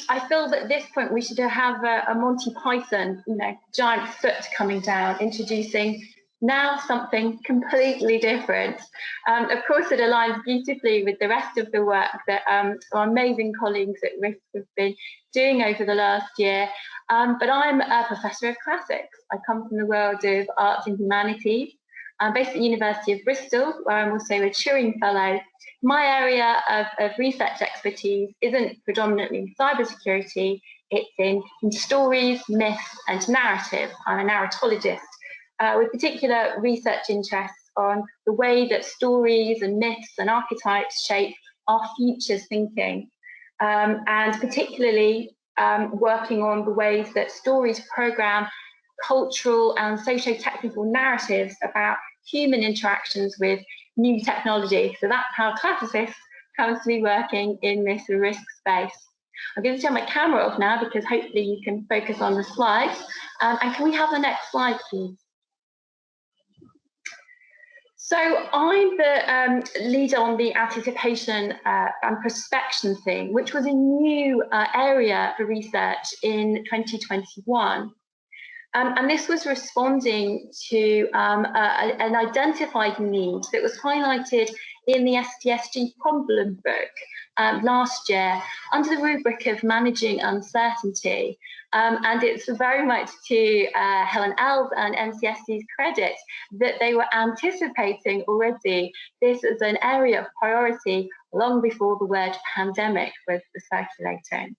I feel that at this point we should have a Monty Python, giant foot coming down, introducing now something completely different. Of course, it aligns beautifully with the rest of the work that our amazing colleagues at RISCS have been doing over the last year. But I'm a professor of classics. I come from the world of arts and humanities. I'm based at the University of Bristol, where I'm also a Turing Fellow. My area of research expertise isn't predominantly cybersecurity, it's in stories, myths, and narrative. I'm a narratologist with particular research interests on the way that stories and myths and archetypes shape our futures thinking, and particularly working on the ways that stories program cultural and socio-technical narratives about human interactions with new technology. So that's how classicists comes to be working in this risk space. I'm going to turn my camera off now because hopefully you can focus on the slides. And can we have the next slide, please? So I'm the leader on the anticipation and prospection thing, which was a new area for research in 2021. And this was responding to an identified need that was highlighted in the STSG problem book last year under the rubric of managing uncertainty. And it's very much to Helen Ells and MCSC's credit that they were anticipating already this as an area of priority long before the word pandemic was circulating.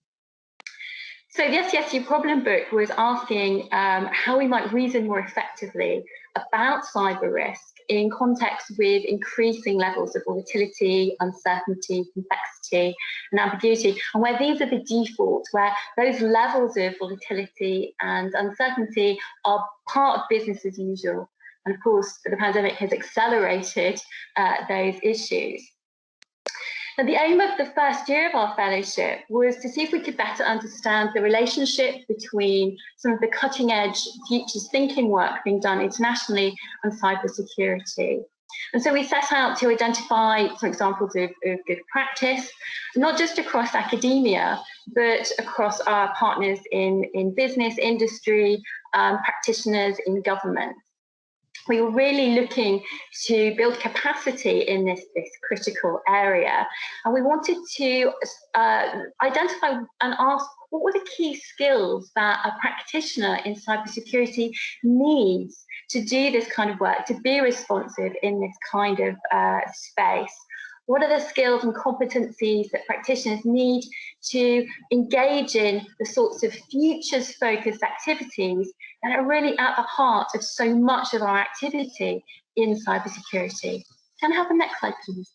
So the STSG problem book was asking how we might reason more effectively about cyber risk in context with increasing levels of volatility, uncertainty, complexity, and ambiguity, and where these are the default, where those levels of volatility and uncertainty are part of business as usual. And of course, the pandemic has accelerated those issues. Now, the aim of the first year of our fellowship was to see if we could better understand the relationship between some of the cutting edge futures thinking work being done internationally and cybersecurity. And so we set out to identify some examples of good practice, not just across academia, but across our partners in business, industry, practitioners in government. We were really looking to build capacity in this critical area. And we wanted to identify and ask what were the key skills that a practitioner in cybersecurity needs to do this kind of work, to be responsive in this kind of space. What are the skills and competencies that practitioners need to engage in the sorts of futures-focused activities that are really at the heart of so much of our activity in cybersecurity? Can I have the next slide, please?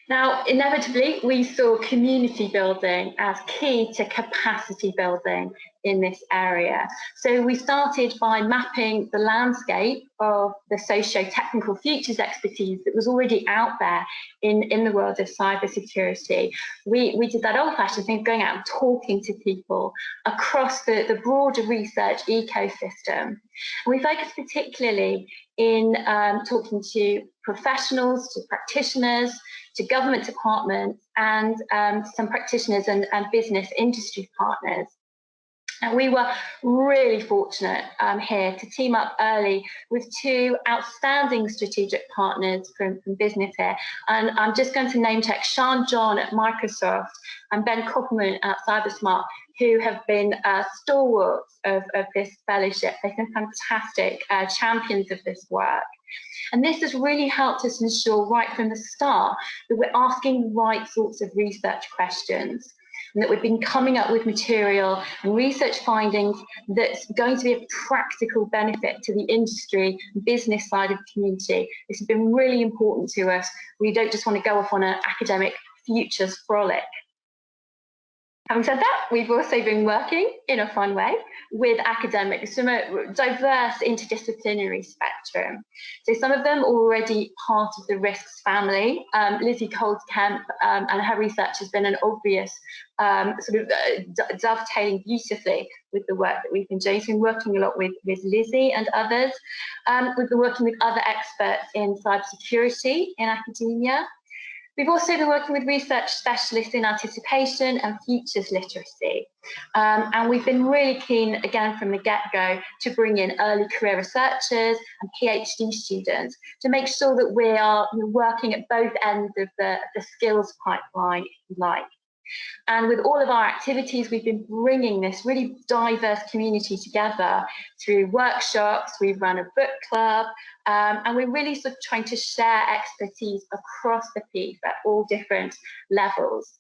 Now, inevitably, we saw community building as key to capacity building in this area. So we started by mapping the landscape of the socio-technical futures expertise that was already out there in the world of cybersecurity. We did that old-fashioned thing, going out and talking to people across the broader research ecosystem. And we focused particularly in talking to professionals, to practitioners, to government departments, and some practitioners and business industry partners. And we were really fortunate here to team up early with two outstanding strategic partners from business here. And I'm just going to name check Sean John at Microsoft and Ben Koppelman at Cybersmart, who have been stalwarts of this fellowship. They've been fantastic champions of this work. And this has really helped us ensure right from the start that we're asking the right sorts of research questions, and that we've been coming up with material and research findings that's going to be of practical benefit to the industry and business side of the community. This has been really important to us. We don't just want to go off on an academic futures frolic. Having said that, we've also been working in a fun way with academics from a diverse interdisciplinary spectrum. So some of them are already part of the RISCS family. Lizzie Coles-Kemp and her research has been an obvious dovetailing beautifully with the work that we've been doing. So we've been working a lot with Lizzie and others. We've been working with other experts in cybersecurity in academia. We've also been working with research specialists in anticipation and futures literacy. And we've been really keen, again, from the get-go, to bring in early career researchers and PhD students to make sure that we are working at both ends of the skills pipeline, if you like. And with all of our activities, we've been bringing this really diverse community together through workshops. We've run a book club, and we're really sort of trying to share expertise across the piece at all different levels.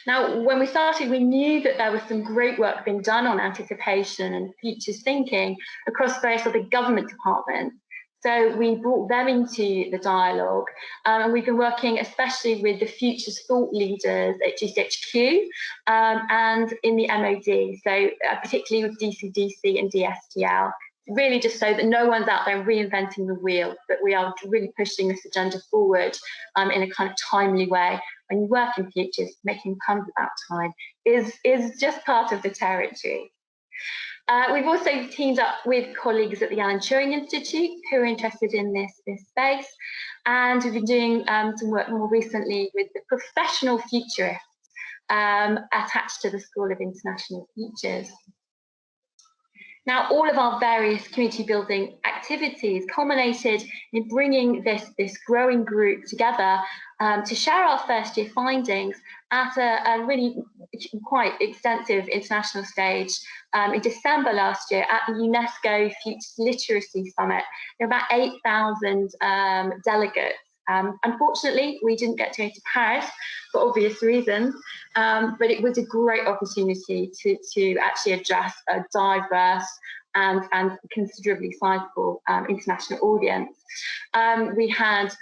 Now, when we started, we knew that there was some great work being done on anticipation and futures thinking across various other government departments. So we brought them into the dialogue, and we've been working especially with the futures thought leaders at GCHQ and in the MOD, so particularly with DCDC and DSTL, really just so that no one's out there reinventing the wheel, but we are really pushing this agenda forward in a kind of timely way. When you work in futures, making puns about time is just part of the territory. We've also teamed up with colleagues at the Alan Turing Institute who are interested in this space, and we've been doing some work more recently with the professional futurists attached to the School of International Futures. Now, all of our various community building activities culminated in bringing this growing group together to share our first year findings at a really quite extensive international stage in December last year at the UNESCO Futures Literacy Summit. There were about 8,000 delegates. Unfortunately, we didn't get to go to Paris for obvious reasons, but it was a great opportunity to actually address a diverse and considerably sizable international audience. We had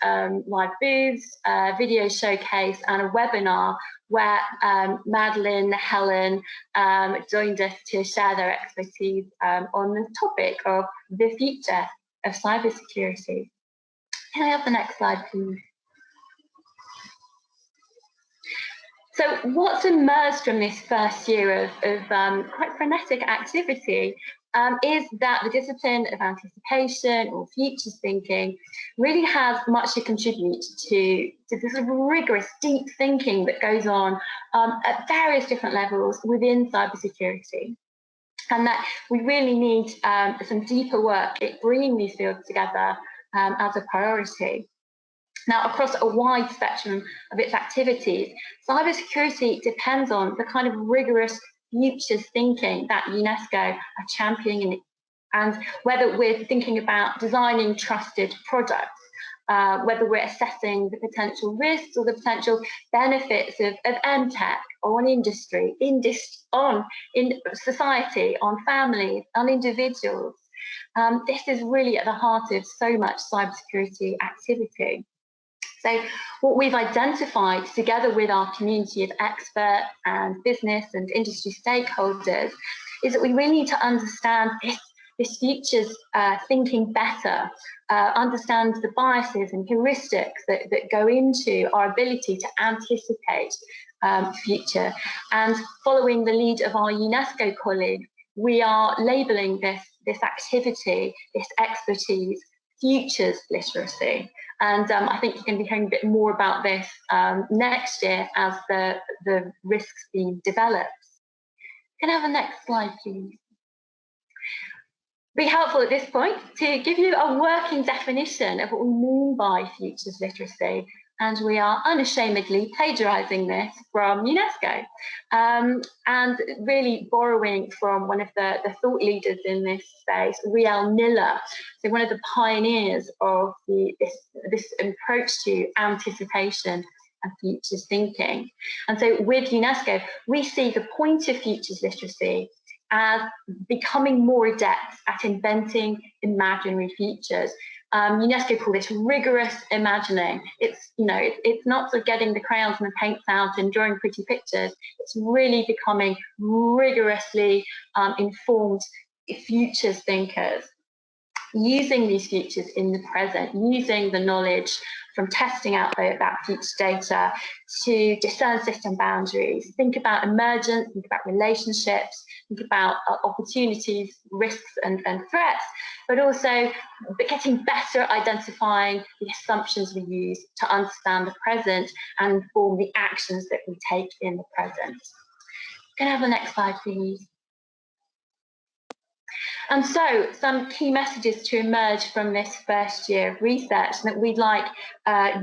live booths, a video showcase, and a webinar where Madeline, Helen joined us to share their expertise on the topic of the future of cybersecurity. Can I have the next slide, please? So what's emerged from this first year of quite frenetic activity is that the discipline of anticipation or futures thinking really has much to contribute to this sort of rigorous, deep thinking that goes on at various different levels within cybersecurity. And that we really need some deeper work at bringing these fields together as a priority. Now, across a wide spectrum of its activities, cybersecurity depends on the kind of rigorous futures thinking that UNESCO are championing, and whether we're thinking about designing trusted products, whether we're assessing the potential risks or the potential benefits of MTech on industry, on society, on families, on individuals. This is really at the heart of so much cybersecurity activity. So what we've identified together with our community of experts and business and industry stakeholders is that we really need to understand this futures thinking better, understand the biases and heuristics that go into our ability to anticipate future. And following the lead of our UNESCO colleague, we are labelling this activity, this expertise, futures literacy. And I think you're going to be hearing a bit more about this next year as the risks being developed. Can I have the next slide, please? Be helpful at this point to give you a working definition of what we mean by futures literacy. And we are unashamedly plagiarising this from UNESCO and really borrowing from one of the thought leaders in this space, Riel Miller, so one of the pioneers of this approach to anticipation and futures thinking. And so with UNESCO, we see the point of futures literacy as becoming more adept at inventing imaginary futures. UNESCO call this rigorous imagining. It's not sort of getting the crayons and the paints out and drawing pretty pictures. It's really becoming rigorously informed futures thinkers, using these futures in the present, using the knowledge from testing out that future data to discern system boundaries, think about emergence, think about relationships, think about opportunities, risks and threats, but also getting better at identifying the assumptions we use to understand the present and form the actions that we take in the present. Can I have the next slide, please? And so some key messages to emerge from this first year of research that we'd like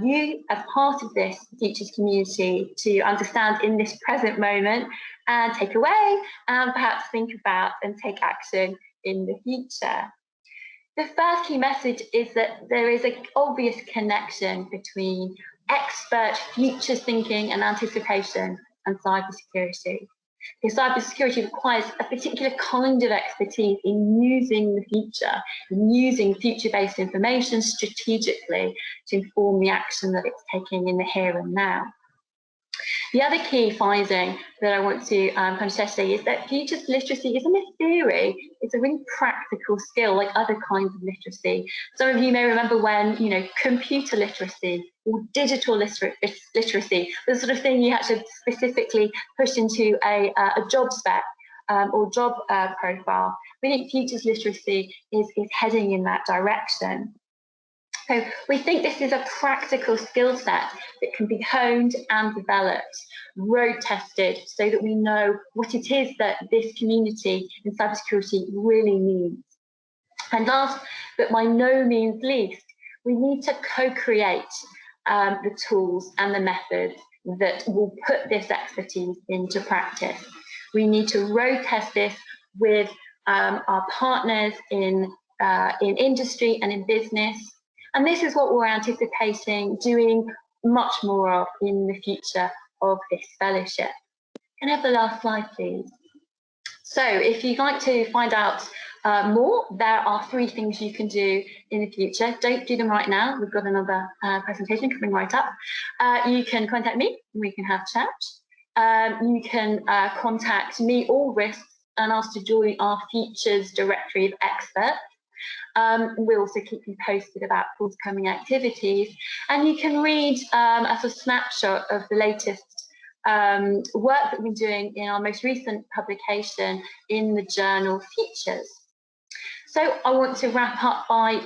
you as part of this futures community to understand in this present moment and take away and perhaps think about and take action in the future. The first key message is that there is an obvious connection between expert futures thinking and anticipation and cybersecurity. Because cybersecurity requires a particular kind of expertise in using the future, and using future-based information strategically to inform the action that it's taking in the here and now. The other key finding that I want to kind of share today is that futures literacy isn't a theory, it's a really practical skill like other kinds of literacy. Some of you may remember when, computer literacy or digital literacy was the sort of thing you had to specifically push into a job spec or job profile. We think futures literacy is heading in that direction. So we think this is a practical skill set that can be honed and developed, road tested, so that we know what it is that this community in cybersecurity really needs. And last, but by no means least, we need to co-create the tools and the methods that will put this expertise into practice. We need to road test this with our partners in industry and in business. And this is what we're anticipating doing much more of in the future of this fellowship. Can I have the last slide, please? So if you'd like to find out more, there are 3 things you can do in the future. Don't do them right now. We've got another presentation coming right up. You can contact me. We can have chat. You can contact me or RISCS and ask to join our Futures Directory of Experts. We'll also keep you posted about forthcoming activities, and you can read a sort of snapshot of the latest work that we've been doing in our most recent publication in the journal Futures. So I want to wrap up by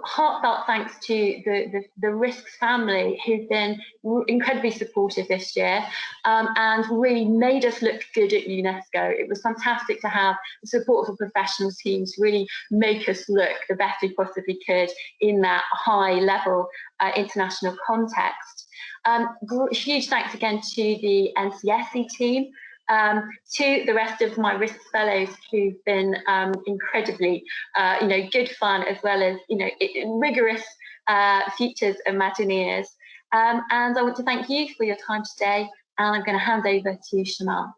heartfelt thanks to the RISCS family, who've been incredibly supportive this year and really made us look good at UNESCO. It was fantastic to have the support of professional teams really make us look the best we possibly could in that high-level international context. Huge thanks again to the NCSE team, to the rest of my RISCS Fellows who've been incredibly, good fun as well as, rigorous futures Imagineers. And I want to thank you for your time today, and I'm going to hand over to Shamal.